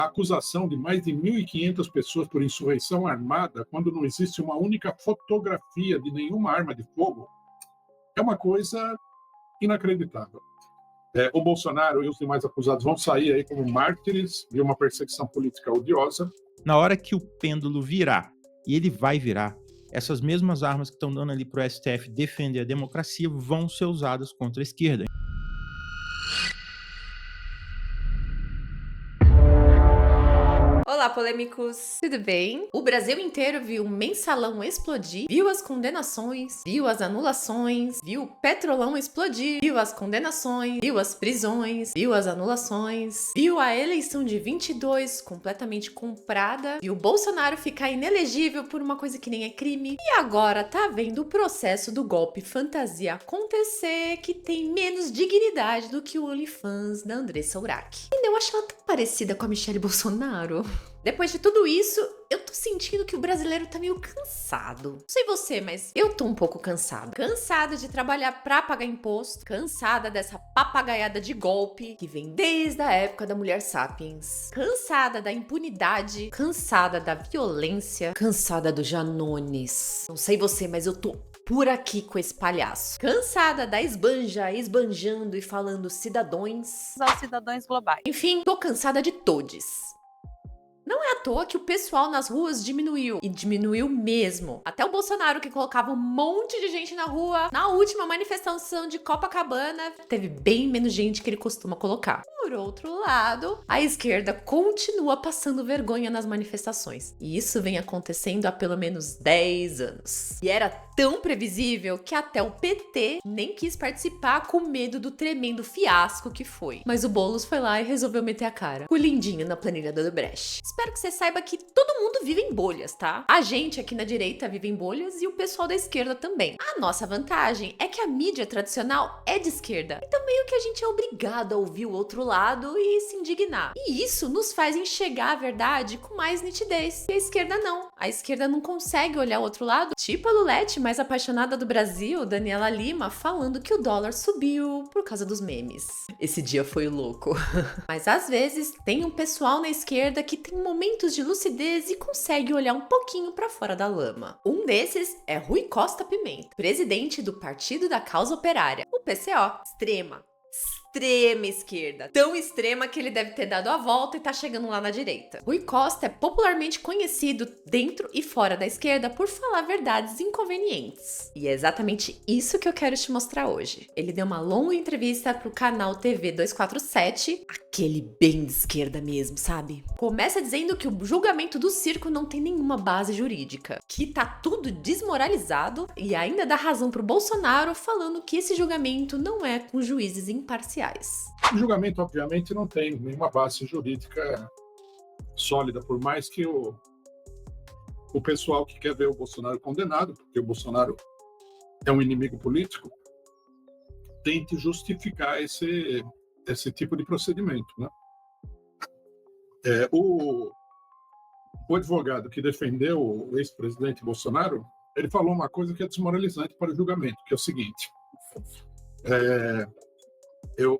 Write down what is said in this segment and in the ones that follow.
a acusação de mais de 1.500 pessoas por insurreição armada, quando não existe uma única fotografia de nenhuma arma de fogo, é uma coisa inacreditável. O Bolsonaro e os demais acusados vão sair aí como mártires de uma perseguição política odiosa. Na hora que o pêndulo virar, e ele vai virar, essas mesmas armas que estão dando ali para o STF defender a democracia vão ser usadas contra a esquerda. Olá, polêmicos! Tudo bem? O Brasil inteiro viu o mensalão explodir, viu as condenações, viu as anulações, viu o petrolão explodir, viu as condenações, viu as prisões, viu as anulações, viu a eleição de 22 completamente comprada, viu o Bolsonaro ficar inelegível por uma coisa que nem é crime, e agora tá vendo o processo do golpe fantasia acontecer, que tem menos dignidade do que o OnlyFans da Andressa Urach. E eu acho ela tão parecida com a Michelle Bolsonaro. Depois de tudo isso, eu tô sentindo que o brasileiro tá meio cansado. Não sei você, mas eu tô um pouco cansada. Cansada de trabalhar pra pagar imposto, cansada dessa papagaiada de golpe que vem desde a época da mulher sapiens, cansada da impunidade, cansada da violência, cansada do Janones. Não sei você, mas eu tô por aqui com esse palhaço. Cansada da esbanjando e falando cidadãos aos cidadãos globais. Enfim, tô cansada de todes. Não é à toa que o pessoal nas ruas diminuiu, e diminuiu mesmo. Até o Bolsonaro, que colocava um monte de gente na rua, na última manifestação de Copacabana, teve bem menos gente que ele costuma colocar. Por outro lado, a esquerda continua passando vergonha nas manifestações. E isso vem acontecendo há pelo menos 10 anos. E era tão previsível que até o PT nem quis participar com medo do tremendo fiasco que foi. Mas o Boulos foi lá e resolveu meter a cara. O lindinho na planilha do Odebrecht. Espero que você saiba que todo mundo vive em bolhas, tá? A gente aqui na direita vive em bolhas e o pessoal da esquerda também. A nossa vantagem é que a mídia tradicional é de esquerda. Então meio que a gente é obrigado a ouvir o outro lado e se indignar. E isso nos faz enxergar a verdade com mais nitidez. E a esquerda não. A esquerda não consegue olhar o outro lado. Tipo a Lulete, mais apaixonada do Brasil, Daniela Lima, falando que o dólar subiu por causa dos memes. Esse dia foi louco. Mas às vezes tem um pessoal na esquerda que tem momentos de lucidez e consegue olhar um pouquinho pra fora da lama. Um desses é Rui Costa Pimenta, presidente do Partido da Causa Operária, o PCO. Extrema esquerda. Tão extrema que ele deve ter dado a volta e tá chegando lá na direita. Rui Costa é popularmente conhecido dentro e fora da esquerda por falar verdades inconvenientes. E é exatamente isso que eu quero te mostrar hoje. Ele deu uma longa entrevista pro canal TV 247, aquele bem de esquerda mesmo, sabe? Começa dizendo que o julgamento do circo não tem nenhuma base jurídica, que tá tudo desmoralizado e ainda dá razão pro Bolsonaro falando que esse julgamento não é com juízes imparciais. O julgamento, obviamente, não tem nenhuma base jurídica sólida, por mais que o pessoal que quer ver o Bolsonaro condenado, porque o Bolsonaro é um inimigo político, tente justificar esse tipo de procedimento, né? O advogado que defendeu o ex-presidente Bolsonaro, ele falou uma coisa que é desmoralizante para o julgamento, que é o seguinte: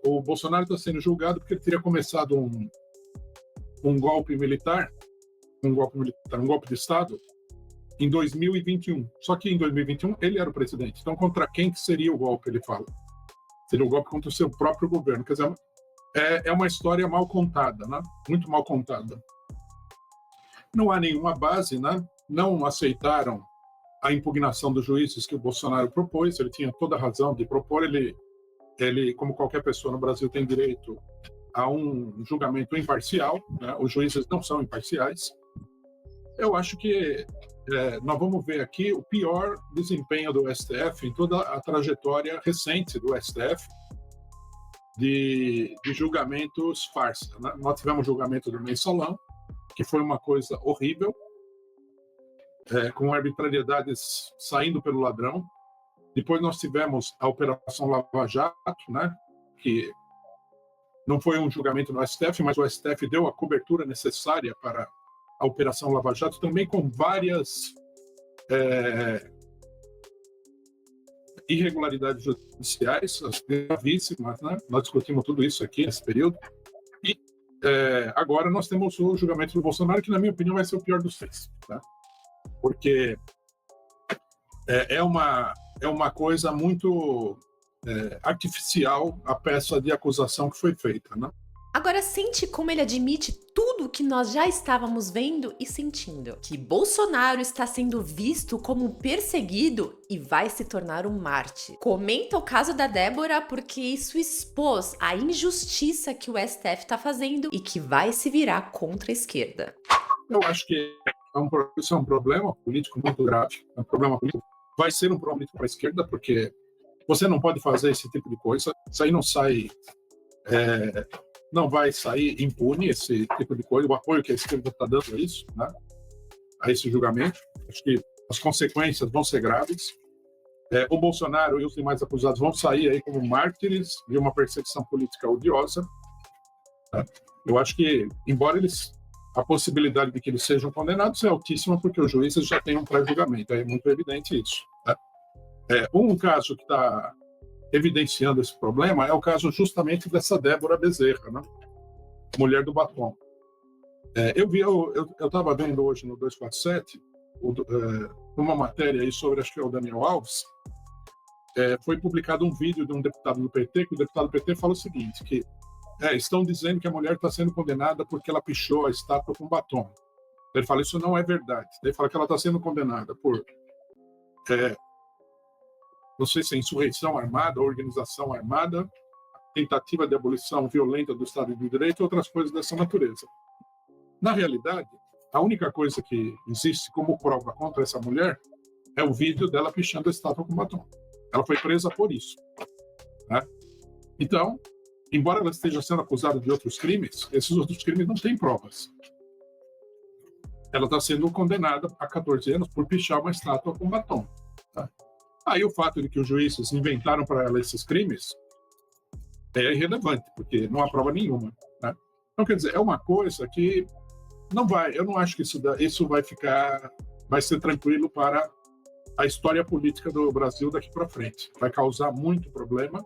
o Bolsonaro está sendo julgado porque ele teria começado um golpe militar, um golpe de Estado, em 2021. Só que em 2021 ele era o presidente. Então, contra quem que seria o golpe, ele fala? Seria o golpe contra o seu próprio governo. Quer dizer, é uma história mal contada, né? Muito mal contada. Não há nenhuma base, né? Não aceitaram a impugnação dos juízes que o Bolsonaro propôs. Ele tinha toda a razão de propor. Ele, como qualquer pessoa no Brasil, tem direito a um julgamento imparcial, né? Os juízes não são imparciais. Eu acho que nós vamos ver aqui o pior desempenho do STF em toda a trajetória recente do STF de julgamentos farsa, né? Nós tivemos o julgamento do mensalão, que foi uma coisa horrível, com arbitrariedades saindo pelo ladrão. Depois nós tivemos a Operação Lava Jato, né? Que não foi um julgamento no STF, mas o STF deu a cobertura necessária para a Operação Lava Jato, também com várias irregularidades judiciais, gravíssimas, né? Nós discutimos tudo isso aqui nesse período. E Agora nós temos o julgamento do Bolsonaro, que, na minha opinião, vai ser o pior dos três. Tá? Porque é uma coisa muito artificial a peça de acusação que foi feita. Né? Agora sente como ele admite tudo que nós já estávamos vendo e sentindo. Que Bolsonaro está sendo visto como um perseguido e vai se tornar um mártir. Comenta o caso da Débora porque isso expôs a injustiça que o STF está fazendo e que vai se virar contra a esquerda. Eu acho que isso é um problema político muito grave. É um problema político. Vai ser um problema político para a esquerda, porque você não pode fazer esse tipo de coisa. Isso aí não sai... não vai sair impune esse tipo de coisa, o apoio que a esquerda está dando a isso, né? A esse julgamento. Acho que as consequências vão ser graves. O Bolsonaro e os demais acusados vão sair aí como mártires de uma perseguição política odiosa. Tá? Eu acho que, embora a possibilidade de que eles sejam condenados é altíssima, porque os juízes já têm um pré-julgamento, é muito evidente isso. Tá? Um caso que está evidenciando esse problema é o caso justamente dessa Débora Bezerra, né? Mulher do batom. Eu estava vendo hoje no 247 uma matéria aí sobre, acho que é o Daniel Alves, foi publicado um vídeo de um deputado do PT, que o deputado do PT fala o seguinte, que estão dizendo que a mulher está sendo condenada porque ela pichou a estátua com batom. Ele fala, isso não é verdade. Ele fala que ela está sendo condenada por... não sei se é insurreição armada, organização armada, tentativa de abolição violenta do Estado de Direito e outras coisas dessa natureza. Na realidade, a única coisa que existe como prova contra essa mulher é o vídeo dela pichando a estátua com batom. Ela foi presa por isso. Né? Então, embora ela esteja sendo acusada de outros crimes, esses outros crimes não têm provas. Ela está sendo condenada a 14 anos por pichar uma estátua com batom. Tá? Aí o fato de que os juízes inventaram para ela esses crimes é irrelevante, porque não há prova nenhuma. Né? Então, quer dizer, é uma coisa que não vai... Eu não acho que isso vai ser tranquilo para a história política do Brasil daqui para frente. Vai causar muito problema.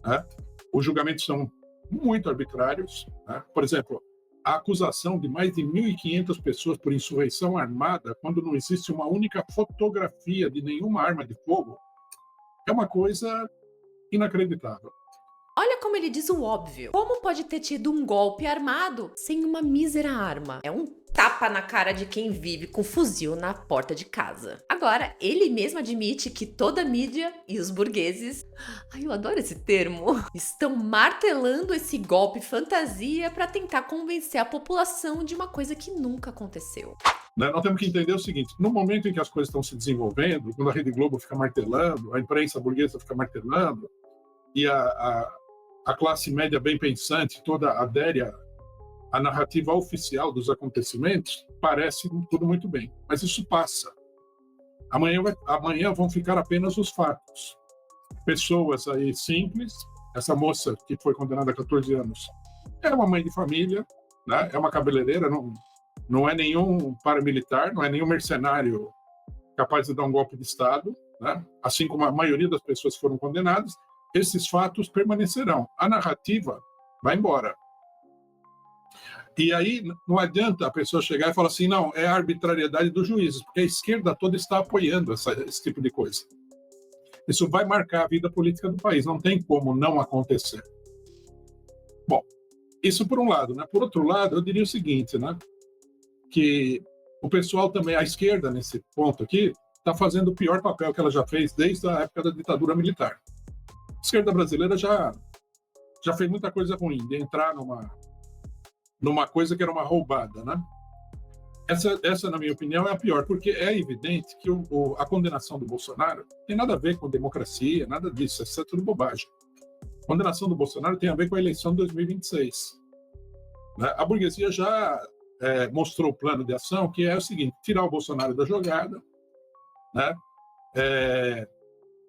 Né? Os julgamentos são muito arbitrários. Né? Por exemplo, a acusação de mais de 1.500 pessoas por insurreição armada, quando não existe uma única fotografia de nenhuma arma de fogo, é uma coisa inacreditável. Olha como ele diz o óbvio. Como pode ter tido um golpe armado sem uma mísera arma? É um tapa na cara de quem vive com fuzil na porta de casa. Agora, ele mesmo admite que toda a mídia e os burgueses, eu adoro esse termo, estão martelando esse golpe fantasia para tentar convencer a população de uma coisa que nunca aconteceu. Nós temos que entender o seguinte, no momento em que as coisas estão se desenvolvendo, quando a Rede Globo fica martelando, a imprensa burguesa fica martelando, e a classe média bem pensante toda adere à narrativa oficial dos acontecimentos, parece tudo muito bem. Mas isso passa. Amanhã vão ficar apenas os fatos. Pessoas aí simples, essa moça que foi condenada a 14 anos, é uma mãe de família, né? É uma cabeleireira, não é nenhum paramilitar, não é nenhum mercenário capaz de dar um golpe de Estado, né? Assim como a maioria das pessoas que foram condenadas, esses fatos permanecerão. A narrativa vai embora. E aí não adianta a pessoa chegar e falar assim, não, é a arbitrariedade dos juízes, porque a esquerda toda está apoiando esse tipo de coisa. Isso vai marcar a vida política do país, não tem como não acontecer. Bom, isso por um lado, né? Por outro lado, eu diria o seguinte, né? Que o pessoal também, a esquerda, nesse ponto aqui, está fazendo o pior papel que ela já fez desde a época da ditadura militar. A esquerda brasileira já fez muita coisa ruim, de entrar numa coisa que era uma roubada, né? Essa, na minha opinião, é a pior, porque é evidente que a condenação do Bolsonaro tem nada a ver com democracia, nada disso, isso é tudo bobagem. A condenação do Bolsonaro tem a ver com a eleição de 2026. Né? A burguesia já mostrou o plano de ação, que é o seguinte, tirar o Bolsonaro da jogada, né?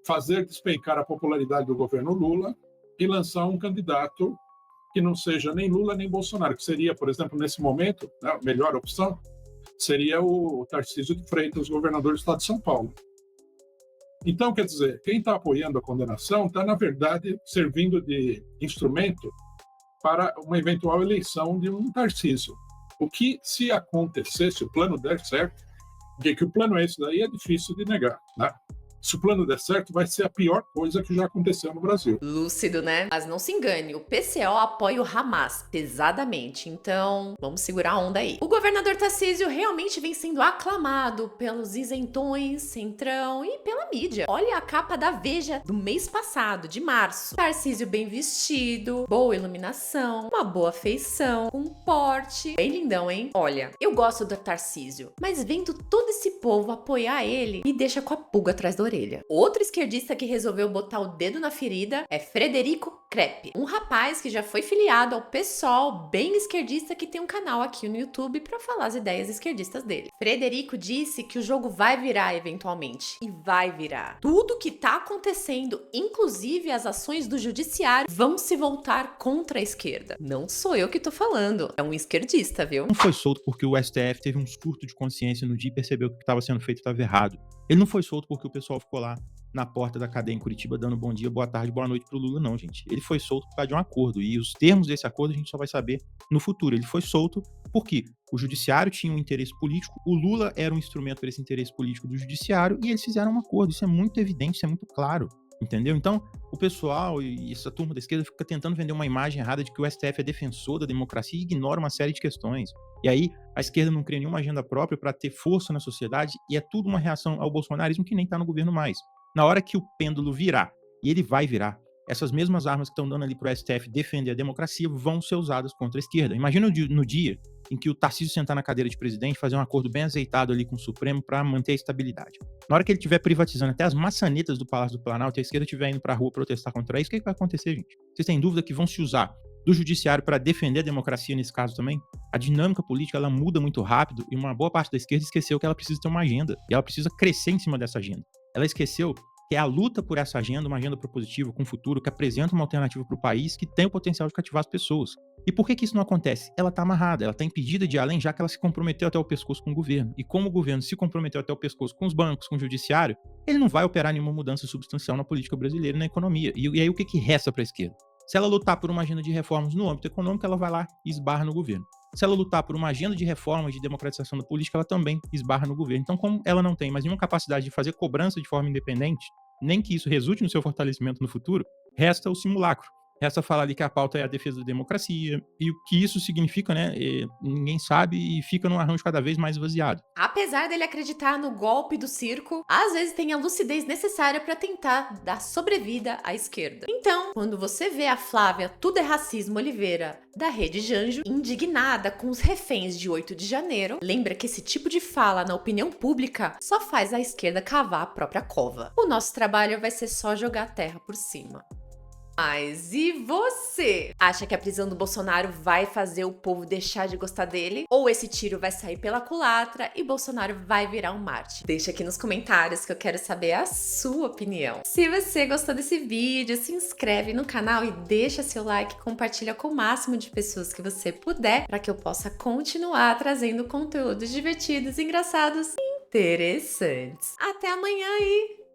Fazer despencar a popularidade do governo Lula e lançar um candidato que não seja nem Lula nem Bolsonaro, que seria, por exemplo, nesse momento, né, a melhor opção seria o Tarcísio de Freitas, governador do estado de São Paulo. Então, quer dizer, quem está apoiando a condenação está, na verdade, servindo de instrumento para uma eventual eleição de um Tarcísio. O que, se acontecer, se o plano der certo, que o plano é esse daí, é difícil de negar, né? Se o plano der certo, vai ser a pior coisa que já aconteceu no Brasil. Lúcido, né? Mas não se engane, o PCO apoia o Hamas pesadamente, então vamos segurar a onda aí. O governador Tarcísio realmente vem sendo aclamado pelos isentões, centrão e pela mídia. Olha a capa da Veja do mês passado, de março. Tarcísio bem vestido, boa iluminação, uma boa feição, um porte. Bem lindão, hein? Olha, eu gosto do Tarcísio, mas vendo todo esse povo apoiar ele, me deixa com a pulga atrás da orelha. Outro esquerdista que resolveu botar o dedo na ferida é Frederico Crepe, um rapaz que já foi filiado ao PSOL, bem esquerdista, que tem um canal aqui no YouTube para falar as ideias esquerdistas dele. Frederico disse que o jogo vai virar eventualmente, e vai virar. Tudo que tá acontecendo, inclusive as ações do judiciário, vão se voltar contra a esquerda. Não sou eu que tô falando, é um esquerdista, viu? Não foi solto porque o STF teve um surto de consciência no dia e percebeu que o que estava sendo feito estava errado. Ele não foi solto porque o pessoal ficou lá na porta da cadeia em Curitiba dando bom dia, boa tarde, boa noite pro Lula, não, gente. Ele foi solto por causa de um acordo, e os termos desse acordo a gente só vai saber no futuro. Ele foi solto porque o judiciário tinha um interesse político, o Lula era um instrumento para esse interesse político do judiciário, e eles fizeram um acordo. Isso é muito evidente, isso é muito claro. Entendeu? Então, o pessoal e essa turma da esquerda fica tentando vender uma imagem errada de que o STF é defensor da democracia e ignora uma série de questões. E aí, a esquerda não cria nenhuma agenda própria para ter força na sociedade e é tudo uma reação ao bolsonarismo que nem está no governo mais. Na hora que o pêndulo virar, e ele vai virar, essas mesmas armas que estão dando ali para o STF defender a democracia vão ser usadas contra a esquerda. Imagina no dia em que o Tarcísio sentar na cadeira de presidente, fazer um acordo bem azeitado ali com o Supremo para manter a estabilidade. Na hora que ele estiver privatizando até as maçanetas do Palácio do Planalto e a esquerda estiver indo para a rua protestar contra isso, o que vai acontecer, gente? Vocês têm dúvida que vão se usar do judiciário para defender a democracia nesse caso também? A dinâmica política, ela muda muito rápido e uma boa parte da esquerda esqueceu que ela precisa ter uma agenda e ela precisa crescer em cima dessa agenda. Ela esqueceu que é a luta por essa agenda, uma agenda propositiva, com futuro, que apresenta uma alternativa para o país, que tem o potencial de cativar as pessoas. E por que isso não acontece? Ela está amarrada, ela está impedida de ir além, já que ela se comprometeu até o pescoço com o governo. E como o governo se comprometeu até o pescoço com os bancos, com o judiciário, ele não vai operar nenhuma mudança substancial na política brasileira e na economia. E aí o que resta para a esquerda? Se ela lutar por uma agenda de reformas no âmbito econômico, ela vai lá e esbarra no governo. Se ela lutar por uma agenda de reformas, de democratização da política, ela também esbarra no governo. Então, como ela não tem mais nenhuma capacidade de fazer cobrança de forma independente, nem que isso resulte no seu fortalecimento no futuro, resta o simulacro. Resta falar ali que a pauta é a defesa da democracia, e o que isso significa, né? Ninguém sabe e fica num arranjo cada vez mais esvaziado. Apesar dele acreditar no golpe do circo, às vezes tem a lucidez necessária para tentar dar sobrevida à esquerda. Então, quando você vê a Flávia Tudo é Racismo Oliveira, da Rede Janjo, indignada com os reféns de 8 de janeiro, lembra que esse tipo de fala na opinião pública só faz a esquerda cavar a própria cova. O nosso trabalho vai ser só jogar a terra por cima. Mas e você? Acha que a prisão do Bolsonaro vai fazer o povo deixar de gostar dele? Ou esse tiro vai sair pela culatra e Bolsonaro vai virar um mártir? Deixa aqui nos comentários que eu quero saber a sua opinião. Se você gostou desse vídeo, se inscreve no canal e deixa seu like e compartilha com o máximo de pessoas que você puder para que eu possa continuar trazendo conteúdos divertidos, engraçados e interessantes. Até amanhã e